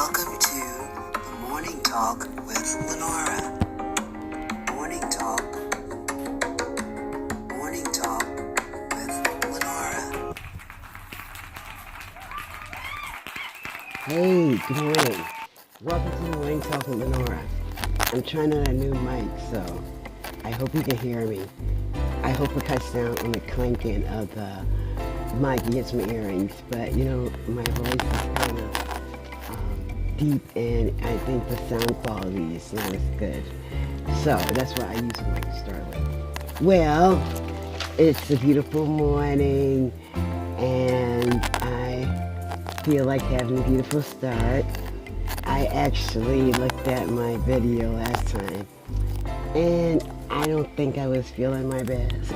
Welcome to the Morning Talk with Lenora. Morning Talk. Morning Talk with Lenora. Hey, good morning. Welcome to the Morning Talk with Lenora. I'm trying out a new mic, so I hope you can hear me. I hope it cuts down on the clanking of the mic against my earrings, but you know, my voice is kind of deep, and I think the sound quality is not as good. So that's why I use a mic to start with. Well, it's a beautiful morning, and I feel like having a beautiful start. I actually looked at my video last time, and I don't think I was feeling my best.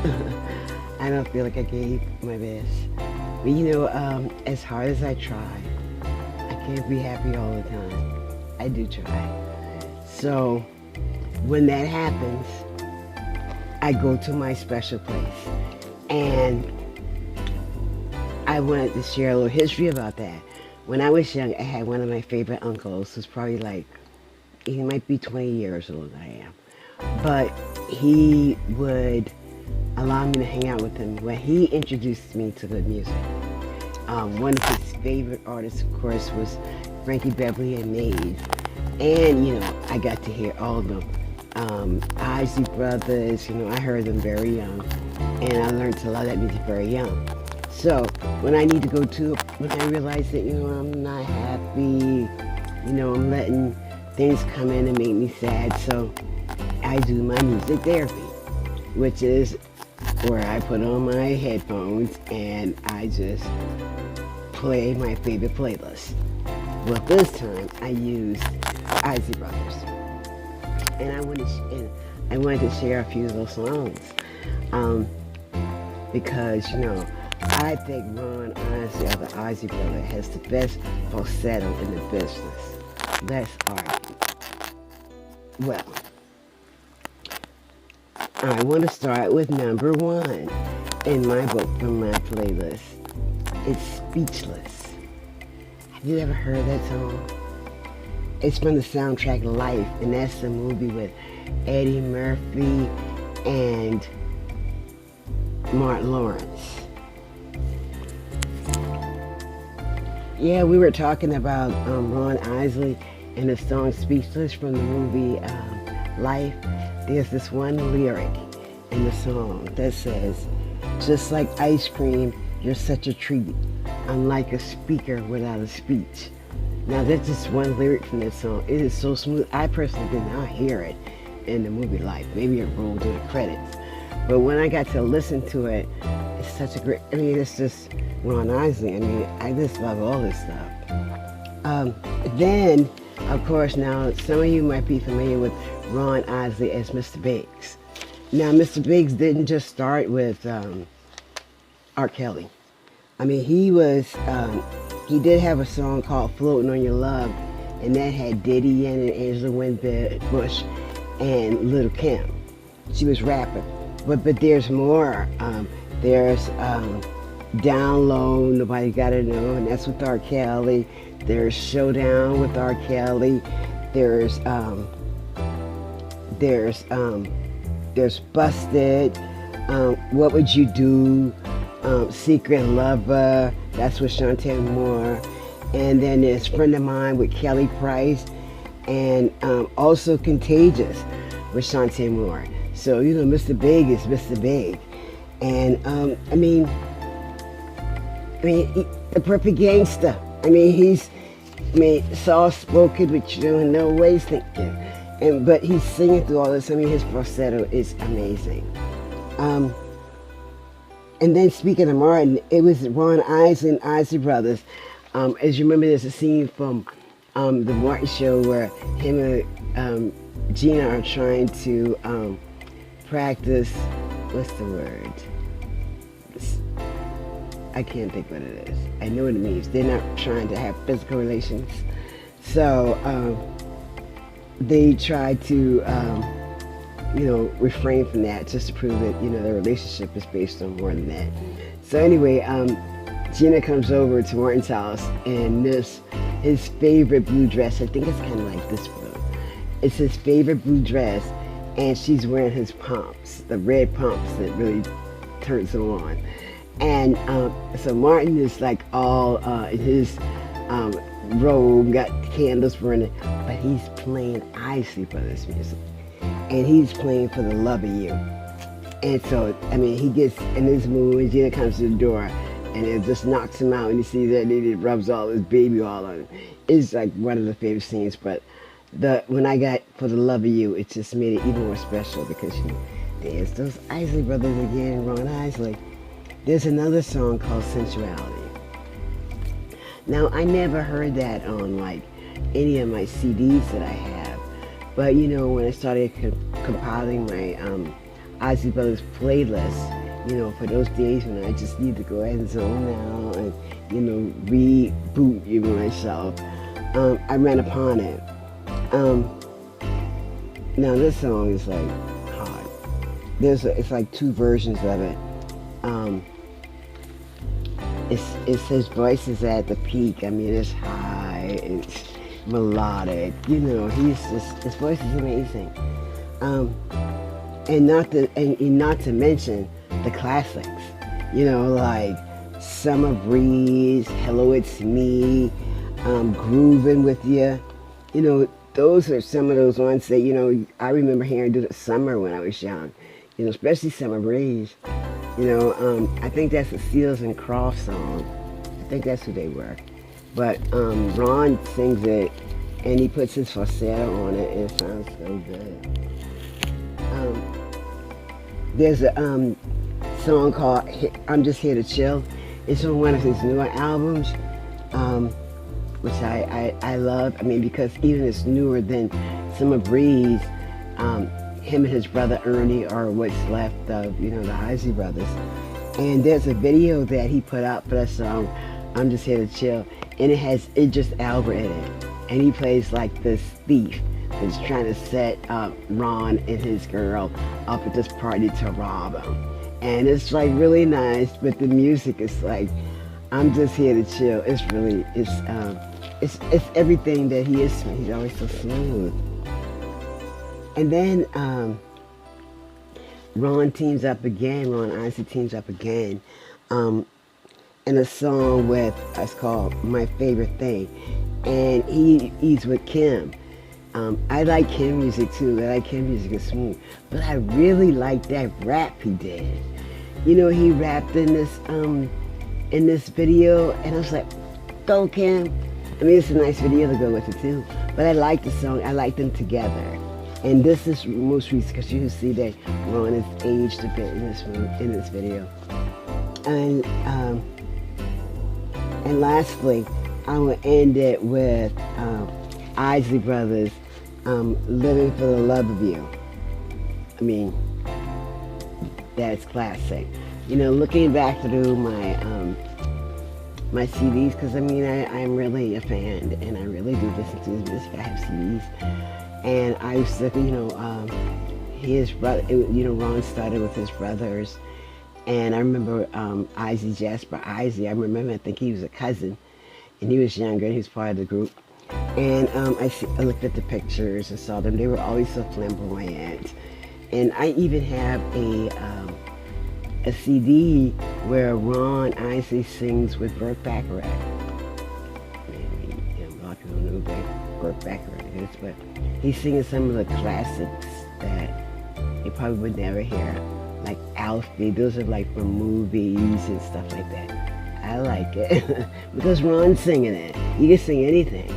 I don't feel like I gave my best. But you know, as hard as I try, I can't be happy all the time. I do try. So when that happens, I go to my special place. And I wanted to share a little history about that. When I was young, I had one of my favorite uncles who's probably like, he might be 20 years older than I am. But he would allow me to hang out with him when he introduced me to good music. One of his favorite artists, of course, was Frankie Beverly and Maeve. And, you know, I got to hear all of them. Isley Brothers, you know, I heard them very young. And I learned to love that music very young. So when I need to go to, when I realize that, you know, I'm not happy, you know, I'm letting things come in and make me sad. So I do my music therapy, which is where I put on my headphones and I just play my favorite playlist. Well, this time I used Isley Brothers, and I wanted to share a few of those songs because, you know, I think Ron Isley of the Isley Brothers has the best falsetto in the business. Let's argue. Well, I want to start with number one in my book from my playlist. It's Speechless. Have you ever heard that song? It's from the soundtrack Life, and that's the movie with Eddie Murphy and Mark Lawrence. Yeah, we were talking about Ron Isley and the song Speechless from the movie Life. There's this one lyric in the song that says, "Just like ice cream, you're such a treat. I'm like a speaker without a speech." Now that's just one lyric from that song. It is so smooth. I personally did not hear it in the movie Life. Maybe it rolled through the credits. But when I got to listen to it, it's such a great, I mean, it's just Ron Isley. I mean, I just love all this stuff. Then, of course, now some of you might be familiar with Ron Isley as Mr. Biggs. Now, Mr. Biggs didn't just start with R. Kelly. I mean, he did have a song called Floatin' on Your Love, and that had Diddy in it, Angela Winbush, and Little Kim. She was rapping. But there's more. There's Down Low, Nobody Gotta Know, and that's with R. Kelly. There's Showdown with R. Kelly. There's Busted. What Would You Do? Secret Lover. That's with Chanté Moore. And then there's Friend of Mine with Kelly Price, and also Contagious with Chanté Moore. So, you know, Mr. Big is Mr. Big. And, I mean, the perfect gangster. I mean, he's soft-spoken, but you don't know what he's thinking. But he's singing through all this. I mean, his falsetto is amazing. And then speaking of Martin, it was Ron Isley and Isley Brothers. As you remember, there's a scene from the Martin show where him and Gina are trying to practice, what's the word? I can't think what it is. I know what it means. They're not trying to have physical relations. So they try to, you know, refrain from that just to prove that, you know, their relationship is based on more than that. So anyway, Gina comes over to Martin's house, and Miss his favorite blue dress. I think it's kind of like this blue. It's his favorite blue dress, and she's wearing his pumps, the red pumps that really turns him on. And so Martin is like all in his robe, got candles burning, but he's playing Isley Brothers music, and he's playing For the Love of You. And so, I mean, he gets in his mood, and Gina comes to the door, and it just knocks him out, and he sees that, and he rubs all his baby all on him. It's like one of the favorite scenes, but when I got For the Love of You, it just made it even more special because there's those Isley Brothers again, Ron Isley. There's another song called Sensuality. Now, I never heard that on like any of my CDs that I have, but you know, when I started compiling my Isley Brothers playlist, you know, for those days when I just need to go ahead and zone out and, you know, reboot even myself, I ran upon it. Now this song is like hard. It's like two versions of it. It's his voice is at the peak. I mean, it's high, it's melodic. You know, his voice is amazing. And not to mention the classics. You know, like Summer Breeze, Hello It's Me, Groovin' With You. You know, those are some of those ones that, you know, I remember hearing through the summer when I was young. You know, especially Summer Breeze. You know, I think that's a Seals and Crofts song. I think that's who they were. But Ron sings it, and he puts his falsetto on it, and it sounds so good. There's a song called I'm Just Here to Chill. It's on one of his newer albums, which I love. I mean, because even it's newer than Summer Breeze, him and his brother Ernie are what's left of, you know, the Isley Brothers. And there's a video that he put out for that song, I'm Just Here to Chill, and it has Idris Elba in it. And he plays like this thief that's trying to set Ron and his girl up at this party to rob him. And it's like really nice, but the music is like, I'm just here to chill. It's really, it's everything that he is. He's always so smooth. And then Ron Isley teams up again in a song with, it's called My Favorite Thing. And he's with Kim. I like Kim music too. I like Kim music, is smooth. But I really like that rap he did. You know, he rapped in this video, and I was like, go Kim. I mean, it's a nice video to go with it too. But I like the song. I like them together. And this is most recent because you can see that Ron has aged a bit in this video. And lastly, I will end it with Isley Brothers, Living for the Love of You. I mean, that's classic. You know, looking back through my my CDs, because I mean, I'm really a fan, and I really do listen to his music. I have CDs, and I used to, you know, his brother. You know, Ron started with his brothers, and I remember Jasper Isley. I remember, I think he was a cousin, and he was younger, and he was part of the group. And I looked at the pictures and saw them. They were always so flamboyant. And I even have a CD where Ron Isley sings with Burt Bacharach. Maybe, you know, a lot of people know who Burt Bacharach is, but he's singing some of the classics that you probably would never hear, like Alfie. Those are like from movies and stuff like that. I like it because Ron's singing it. You can sing anything.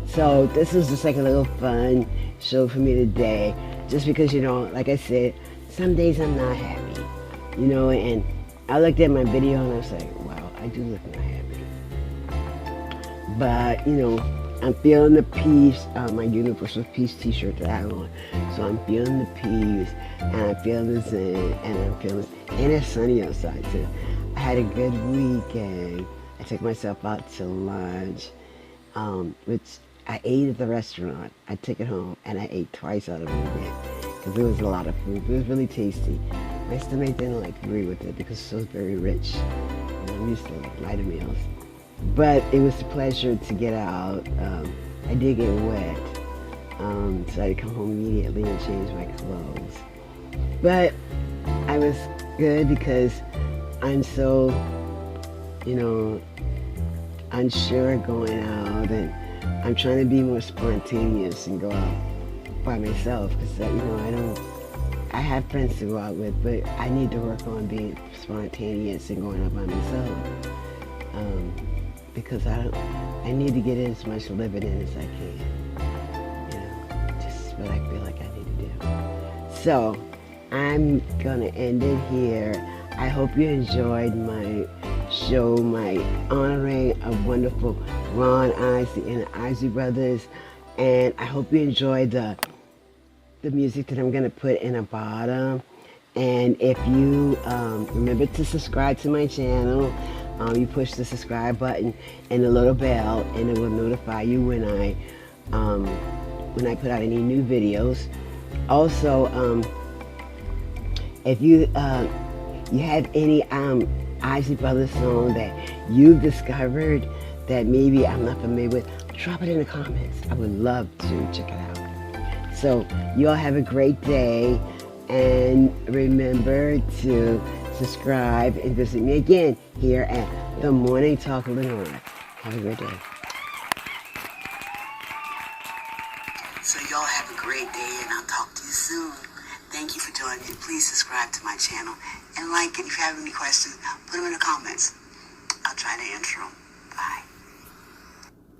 So this was just like a little fun show for me today. Just because, you know, like I said, some days I'm not happy, you know, and I looked at my video and I was like, wow, I do look not happy. But, you know, I'm feeling the peace, my Universal Peace t-shirt that I have on. So I'm feeling the peace, and I'm feeling the zen, and I'm feeling, and it's sunny outside too. I had a good weekend. I took myself out to lunch, which I ate at the restaurant. I took it home, and I ate twice out of it again because there was a lot of food. It was really tasty. My stomach didn't like agree with it because it was very rich. And I'm used to like lighter meals. But it was a pleasure to get out. I did get wet, so I had to come home immediately and change my clothes. But I was good because I'm so, unsure going out, and I'm trying to be more spontaneous and go out by myself because, I have friends to go out with, but I need to work on being spontaneous and going out by myself. Because I need to get in as much living in as I can. Just what I feel like I need to do. So I'm gonna end it here. I hope you enjoyed my show, my honoring of wonderful Ron Isley and the Isley Brothers, and I hope you enjoyed the music that I'm gonna put in the bottom. And if you remember to subscribe to my channel, you push the subscribe button and the little bell, and it will notify you when I put out any new videos. Also, if you have any Isley Brothers song that you've discovered that maybe I'm not familiar with, drop it in the comments. I would love to check it out. So you all have a great day, and remember to subscribe and visit me again here at The Morning Talk with Lenora. Have a great day. So y'all have a great day, and I'll talk to you soon. Thank you for joining me. Please subscribe to my channel and like, and if you have any questions, put them in the comments. I'll try to answer them.